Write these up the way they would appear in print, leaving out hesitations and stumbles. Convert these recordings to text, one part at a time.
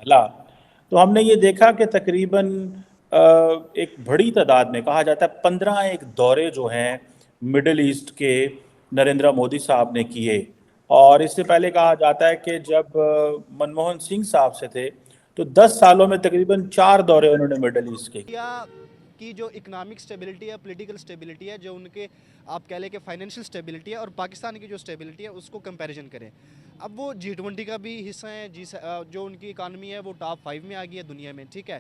لا تو ہم نے یہ دیکھا کہ تقریباً ایک بڑی تعداد میں کہا جاتا ہے 15 ایک دورے جو ہیں مڈل ایسٹ کے نریندر مودی صاحب نے کیے، اور اس سے پہلے کہا جاتا ہے کہ جب منموہن سنگھ صاحب سے تھے تو 10 سالوں میں تقریباً 4 دورے انہوں نے مڈل ایسٹ کے کیے۔ انڈیا کی جو اکنامک سٹیبلٹی ہے، پولیٹیکل سٹیبلٹی ہے، جو ان کے آپ کہہ لیں کہ فائنینشیل سٹیبلٹی ہے، اور پاکستان کی جو سٹیبلٹی ہے اس کو کمپیریزن کریں، اب وہ G20 کا بھی حصہ ہیں، جو ان کی اکانومی ہے وہ ٹاپ 5 میں آ گئی ہے دنیا میں، ٹھیک ہے۔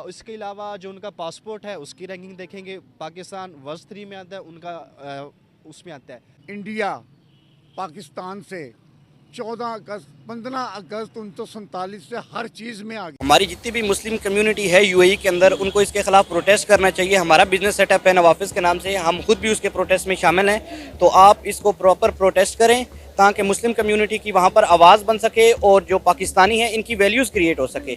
اس کے علاوہ جو ان کا پاسپورٹ ہے اس کی رینکنگ دیکھیں گے، پاکستان ورسٹ 3 میں آتا ہے، ان کا اس میں آتا ہے۔ انڈیا پاکستان سے 14 اگست 15 اگست 1947 سے ہر چیز میں آگے۔ ہماری جتنی بھی مسلم کمیونٹی ہے یو اے ای کے اندر، ان کو اس کے خلاف پروٹیسٹ کرنا چاہیے۔ ہمارا بزنس سیٹ اپ ہے نوافذ کے نام سے، ہم خود بھی اس کے پروٹیسٹ میں شامل ہیں، تو آپ اس کو پراپر پروٹیسٹ کریں تاکہ مسلم کمیونٹی کی وہاں پر آواز بن سکے، اور جو پاکستانی ہیں ان کی ویلیوز کریٹ ہو سکے۔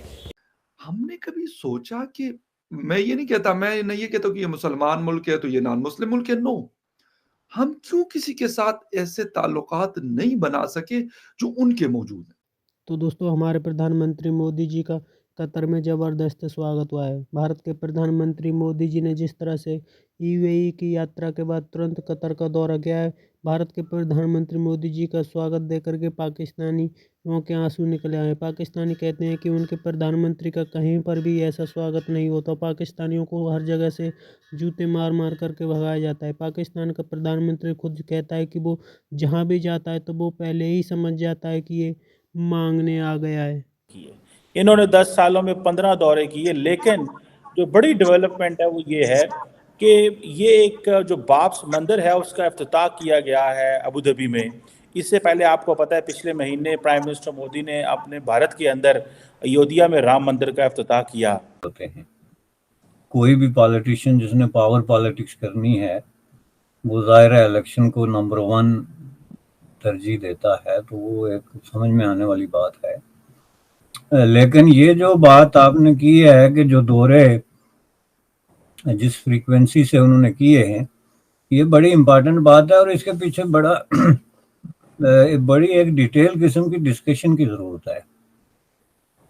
ہم نے کبھی سوچا کہ میں یہ نہیں کہتا کہ یہ مسلمان ملک ہے تو یہ نان مسلم ملک ہے، نو، ہم کیوں کسی کے ساتھ ایسے تعلقات نہیں بنا سکے جو ان کے موجود ہیں؟ تو دوستو ہمارے پردھان منتری مودی جی کا قطر میں زبردست سواگت ہوا ہے۔ بھارت کے پردھان منتری مودی جی نے جس طرح سے یو اے ای کی یاترا کے بعد ترنت قطر کا دورہ کیا ہے، بھارت کے پردھان منتری مودی جی کا سواگت دے کر کے پاکستانیوں کے آنسو نکلے آئے ہیں۔ پاکستانی کہتے ہیں کہ ان کے پردھان منتری کا کہیں پر بھی ایسا سواگت نہیں ہوتا، پاکستانیوں کو ہر جگہ سے جوتے مار مار کر کے بھگایا جاتا ہے۔ پاکستان کا پردھان منتری خود کہتا ہے کہ وہ جہاں بھی جاتا ہے تو وہ پہلے ہی سمجھ جاتا ہے کہ یہ مانگنے آ گیا ہے۔ انہوں نے 10 سالوں میں 15 دورے کیے، لیکن جو بڑی ڈیولپمنٹ ہے وہ یہ ہے کہ یہ ایک جو بابس مندر ہے اس کا افتتاح کیا گیا ہے ابو دھابی میں۔ اس سے پہلے آپ کو پتہ ہے پچھلے مہینے پرائم منسٹر مودی نے اپنے بھارت کے اندر ایودھیا میں رام مندر کا افتتاح کیا۔ کوئی بھی پالیٹیشین جس نے پاور پالیٹکس کرنی ہے وہ ظاہر ہے الیکشن کو نمبر 1 ترجیح دیتا ہے، تو وہ ایک سمجھ میں آنے والی بات ہے۔ لیکن یہ جو بات آپ نے کی ہے کہ جو دورے جس فریکوینسی سے انہوں نے کیے ہیں، یہ بڑی امپارٹنٹ بات ہے، اور اس کے پیچھے بڑی ایک ڈیٹیل قسم کی ڈسکشن کی ضرورت ہے،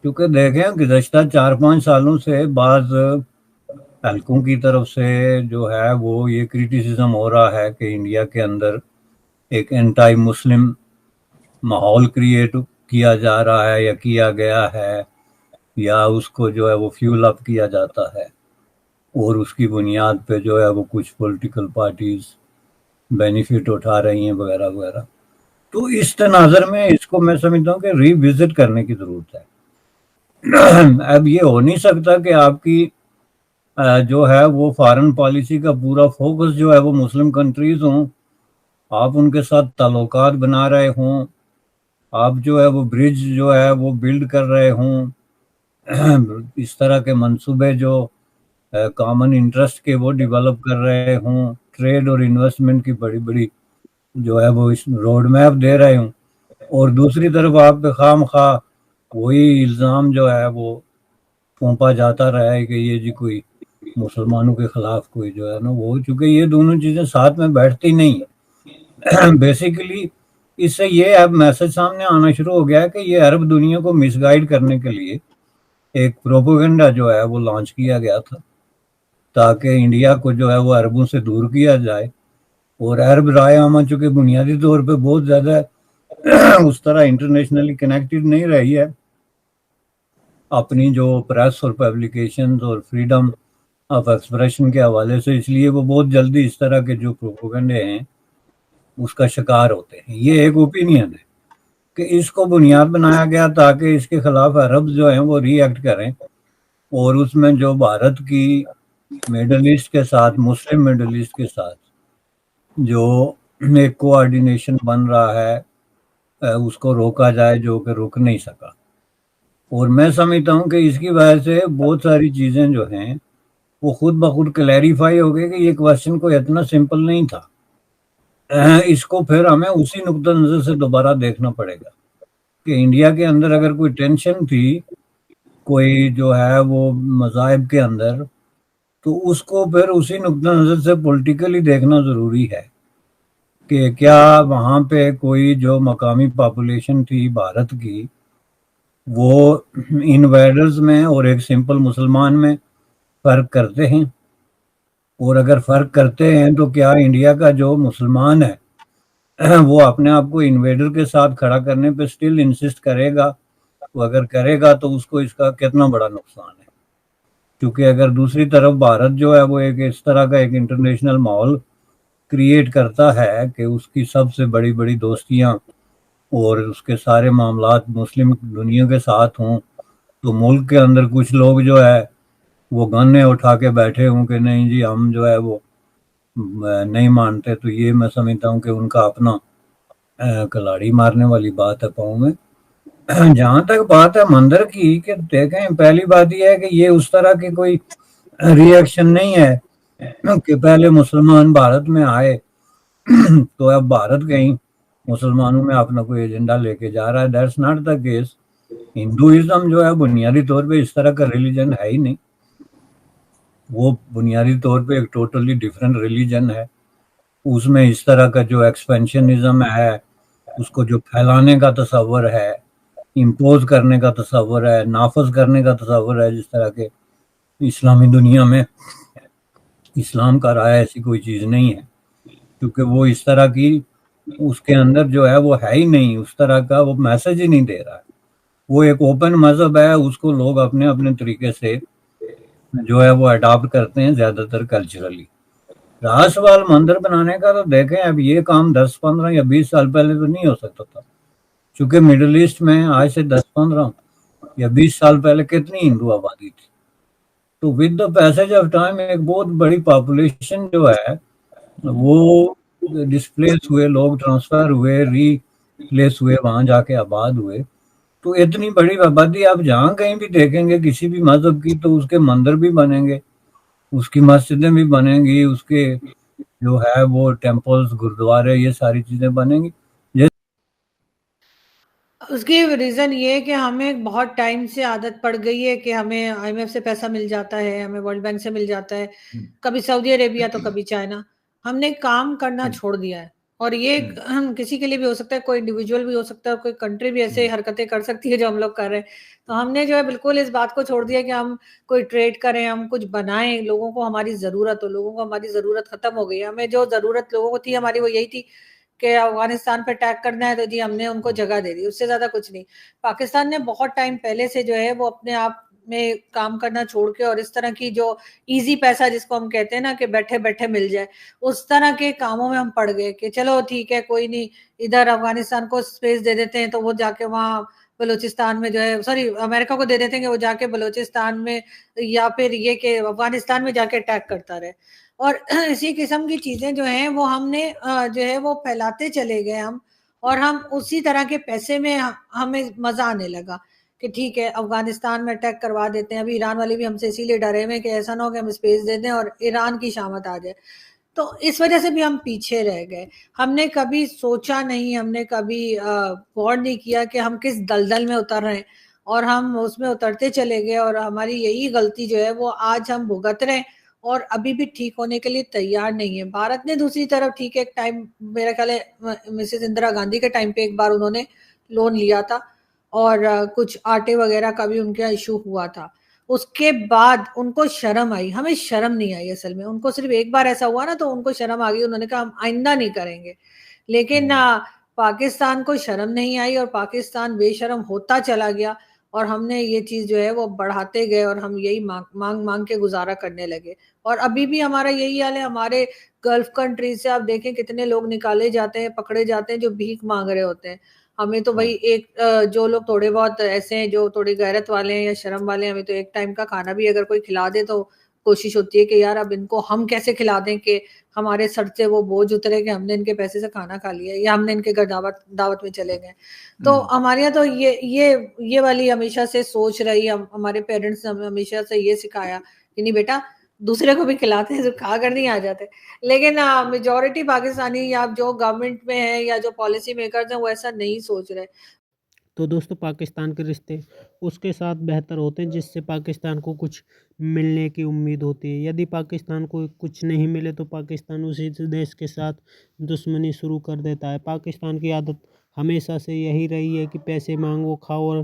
کیونکہ دیکھیں گزشتہ 4-5 سالوں سے بعض حلقوں کی طرف سے جو ہے وہ یہ کریٹیسزم ہو رہا ہے کہ انڈیا کے اندر ایک اینٹائی مسلم ماحول کریٹ کیا جا رہا ہے یا کیا گیا ہے، یا اس کو جو ہے وہ فیول اپ کیا جاتا ہے، اور اس کی بنیاد پہ جو ہے وہ کچھ پولیٹیکل پارٹیز بینیفٹ اٹھا رہی ہیں وغیرہ وغیرہ۔ تو اس تناظر میں اس کو میں سمجھتا ہوں کہ ری وزٹ کرنے کی ضرورت ہے۔ اب یہ ہو نہیں سکتا کہ آپ کی جو ہے وہ فارن پالیسی کا پورا فوکس جو ہے وہ مسلم کنٹریز ہوں، آپ ان کے ساتھ تعلقات بنا رہے ہوں، آپ جو ہے وہ برج جو ہے وہ بلڈ کر رہے ہوں، اس طرح کے منصوبے جو کامن انٹرسٹ کے وہ ڈیولپ کر رہے ہوں، ٹریڈ اور انویسٹمنٹ کی بڑی بڑی جو ہے وہ اس روڈ میپ دے رہے ہوں، اور دوسری طرف آپ پہ خواہ مخواہ وہی الزام جو ہے وہ پھونپا جاتا رہا ہے کہ یہ جی کوئی مسلمانوں کے خلاف کوئی جو ہے نا وہ، چونکہ یہ دونوں چیزیں ساتھ میں بیٹھتی نہیں ہیں۔ بیسیکلی اس سے یہ اب میسج سامنے آنا شروع ہو گیا ہے کہ یہ عرب دنیا کو مس گائیڈ کرنے کے لیے ایک پروپیگنڈا جو ہے وہ لانچ کیا گیا تھا، تاکہ انڈیا کو جو ہے وہ عربوں سے دور کیا جائے، اور عرب رائے عامہ چونکہ بنیادی طور پہ بہت زیادہ اس طرح انٹرنیشنلی کنیکٹڈ نہیں رہی ہے اپنی جو پریس اور پبلیکیشنز اور فریڈم آف ایکسپریشن کے حوالے سے، اس لیے وہ بہت جلدی اس طرح کے جو پروپیگنڈے ہیں اس کا شکار ہوتے ہیں۔ یہ ایک اوپینین ہے کہ اس کو بنیاد بنایا گیا تاکہ اس کے خلاف عرب جو ہیں وہ ری ایکٹ کریں، اور اس میں جو بھارت کی میڈل ایسٹ کے ساتھ، مسلم میڈل ایسٹ کے ساتھ جو ایک کوآرڈینیشن بن رہا ہے اس کو روکا جائے، جو کہ رک نہیں سکا۔ اور میں سمجھتا ہوں کہ اس کی وجہ سے بہت ساری چیزیں جو ہیں وہ خود بخود کلیریفائی ہو گئی کہ یہ کویسچن کوئی اتنا سمپل نہیں تھا۔ اس کو پھر ہمیں اسی نقطہ نظر سے دوبارہ دیکھنا پڑے گا کہ انڈیا کے اندر اگر کوئی ٹینشن تھی کوئی جو ہے وہ مذاہب کے اندر، تو اس کو پھر اسی نقطہ نظر سے پولیٹیکلی دیکھنا ضروری ہے کہ کیا وہاں پہ کوئی جو مقامی پاپولیشن تھی بھارت کی، وہ انویڈرز میں اور ایک سمپل مسلمان میں فرق کرتے ہیں، اور اگر فرق کرتے ہیں تو کیا انڈیا کا جو مسلمان ہے وہ اپنے آپ کو انویڈر کے ساتھ کھڑا کرنے پہ سٹل انسسٹ کرے گا؟ وہ اگر کرے گا تو اس کو اس کا کتنا بڑا نقصان ہے، کیونکہ اگر دوسری طرف بھارت جو ہے وہ ایک اس طرح کا ایک انٹرنیشنل ماحول کریٹ کرتا ہے کہ اس کی سب سے بڑی بڑی دوستیاں اور اس کے سارے معاملات مسلم دنیا کے ساتھ ہوں، تو ملک کے اندر کچھ لوگ جو ہے وہ گنے اٹھا کے بیٹھے ہوں کہ نہیں جی ہم جو ہے وہ نہیں مانتے، تو یہ میں سمجھتا ہوں کہ ان کا اپنا کلاڑی مارنے والی بات ہے پاؤں میں۔ جہاں تک بات ہے مندر کی، کہ دیکھیں پہلی بات یہ ہے کہ یہ اس طرح کی کوئی ری ایکشن نہیں ہے کہ پہلے مسلمان بھارت میں آئے تو اب بھارت کہیں مسلمانوں میں اپنا کوئی ایجنڈا لے کے جا رہا ہے، that's not the case. Hinduism جو ہے بنیادی طور پہ اس طرح کا ریلیجن ہے ہی نہیں، وہ بنیادی طور پہ ایک ٹوٹلی ڈیفرنٹ ریلیجن ہے، اس میں اس طرح کا جو ایکسپینشنزم ہے، اس کو جو پھیلانے کا تصور ہے، امپوز کرنے کا تصور ہے، نافذ کرنے کا تصور ہے، جس طرح کے اسلامی دنیا میں اسلام کا رائے ایسی کوئی چیز نہیں ہے، کیونکہ وہ اس طرح کی اس کے اندر جو ہے وہ ہے ہی نہیں، اس طرح کا وہ میسج ہی نہیں دے رہا ہے۔ وہ ایک اوپن مذہب ہے، اس کو لوگ اپنے اپنے طریقے سے جو ہے وہ اڈاپٹ کرتے ہیں زیادہ تر کلچرلی۔ رہا سوال مندر بنانے کا، تو دیکھیں اب یہ کام 10 15 یا 20 سال پہلے تو نہیں ہو سکتا تھا، چونکہ مڈل ایسٹ میں آج سے 10 15 یا 20 سال پہلے کتنی ہندو آبادی تھی، تو with the passage of time ایک بہت بڑی پاپولیشن جو ہے وہ ڈسپلیس ہوئے، لوگ ٹرانسفر ہوئے، ری پلیس ہوئے، وہاں جا کے آباد ہوئے، تو اتنی بڑی آبادی آپ جہاں کہیں بھی دیکھیں گے کسی بھی مذہب کی، تو اس کے مندر بھی بنیں گے، اس کی مسجدیں بھی بنیں گی، اس کے جو ہے وہ ٹیمپلز، گردوارے، یہ ساری چیزیں بنیں گی۔ اس کی ریزن یہ ہے کہ ہمیں بہت ٹائم سے عادت پڑ گئی ہے کہ ہمیں آئی ایم ایف سے پیسہ مل جاتا ہے، ہمیں ورلڈ بینک سے مل جاتا ہے، کبھی سعودی عربیہ تو کبھی چائنا، ہم نے کام کرنا چھوڑ دیا ہے۔ اور یہ کسی کے لیے بھی ہو سکتا ہے، کوئی انڈیویجول بھی ہو سکتا ہے، کوئی کنٹری بھی ایسے حرکتیں کر سکتی ہے جو ہم لوگ کر رہے ہیں۔ تو ہم نے جو ہے بالکل اس بات کو چھوڑ دیا کہ ہم کوئی ٹریڈ کریں، ہم کچھ بنائیں، لوگوں کو ہماری ضرورت ہو، لوگوں کو ہماری ضرورت ختم ہو گئی ہے۔ ہمیں جو ضرورت لوگوں کو تھی ہماری وہ یہی تھی کہ افغانستان پہ اٹیک کرنا ہے، تو جی ہم نے ان کو جگہ دے دی، اس سے زیادہ کچھ نہیں۔ پاکستان نے بہت ٹائم پہلے سے جو ہے وہ اپنے آپ میں کام کرنا چھوڑ کے، اور اس طرح کی جو ایزی پیسہ جس کو ہم کہتے ہیں نا کہ بیٹھے بیٹھے مل جائے، اس طرح کے کاموں میں ہم پڑ گئے کہ چلو ٹھیک ہے کوئی نہیں، ادھر افغانستان کو اسپیس دے دیتے ہیں تو وہ جا کے وہاں بلوچستان میں جو ہے، سوری امریکہ کو دے دیتے ہیں کہ وہ جا کے بلوچستان میں یا پھر یہ کہ افغانستان میں جا کے اٹیک کرتا رہے۔ اور اسی قسم کی چیزیں جو ہیں وہ ہم نے جو ہے وہ پھیلاتے چلے گئے ہم، اور ہم اسی طرح کے پیسے میں ہمیں مزہ آنے لگا کہ ٹھیک ہے افغانستان میں اٹیک کروا دیتے ہیں۔ ابھی ایران والے بھی ہم سے اسی لیے ڈرے ہوئے کہ ایسا نہ ہو کہ ہم اسپیس دے دیں اور ایران کی شامت آ جائے، تو اس وجہ سے بھی ہم پیچھے رہ گئے۔ ہم نے کبھی سوچا نہیں، ہم نے کبھی غور نہیں کیا کہ ہم کس دلدل میں اتر رہے ہیں، اور ہم اس میں اترتے چلے گئے، اور ہماری یہی غلطی جو ہے وہ آج ہم بھگت رہے ہیں، اور ابھی بھی ٹھیک ہونے کے لیے تیار نہیں ہے۔ بھارت نے دوسری طرف ٹھیک ہے ایک ٹائم، میرا خیال ہے مسز اندرا گاندھی کے ٹائم پہ ایک بار انہوں نے لون لیا تھا، اور کچھ آٹے وغیرہ کا بھی ان کا ایشو ہوا تھا۔ اس کے بعد ان کو شرم آئی، ہمیں شرم نہیں آئی اصل میں، ان کو صرف ایک بار ایسا ہوا نا تو ان کو شرم آ گئی، انہوں نے کہا ہم آئندہ نہیں کریں گے۔ لیکن پاکستان کو شرم نہیں آئی، اور پاکستان بے شرم ہوتا چلا گیا، اور ہم نے یہ چیز جو ہے وہ بڑھاتے گئے، اور ہم یہی مانگ مانگ کے گزارا کرنے لگے۔ اور ابھی بھی ہمارا یہی حال ہے، ہمارے گلف کنٹریز سے آپ دیکھیں کتنے لوگ نکالے جاتے ہیں، پکڑے جاتے ہیں جو بھیک مانگ رہے ہوتے ہیں۔ ہمیں تو بھائی ایک جو لوگ تھوڑے بہت ایسے ہیں جو تھوڑی غیرت والے ہیں یا شرم والے ہیں، ہمیں تو ایک ٹائم کا کھانا بھی اگر کوئی کھلا دے تو کوشش ہوتی ہے کہ یار اب ان کو ہم کیسے کھلا دیں کہ ہمارے سر سے وہ بوجھ اترے کہ ہم نے ان کے پیسے سے کھانا کھا لیا یا ہم نے ان کے گھر دعوت میں چلے گئے۔ تو ہمارے یہاں تو یہ والی ہمیشہ سے سوچ رہی، ہمارے پیرنٹس نے ہمیں ہمیشہ سے یہ سکھایا کہ نہیں بیٹا دوسرے کو بھی کھلاتے ہیں، کھا کر نہیں آ جاتے۔ لیکن میجورٹی پاکستانی یا جو گورنمنٹ میں ہے یا جو پالیسی میکرز ہیں وہ ایسا نہیں سوچ رہے۔ تو دوستو پاکستان کے رشتے اس کے ساتھ بہتر ہوتے ہیں جس سے پاکستان کو کچھ ملنے کی امید ہوتی ہے۔ یدی پاکستان کو کچھ نہیں ملے تو پاکستان اسی دیش کے ساتھ دشمنی شروع کر دیتا ہے۔ پاکستان کی عادت ہمیشہ سے یہی رہی ہے کہ پیسے مانگو کھاؤ اور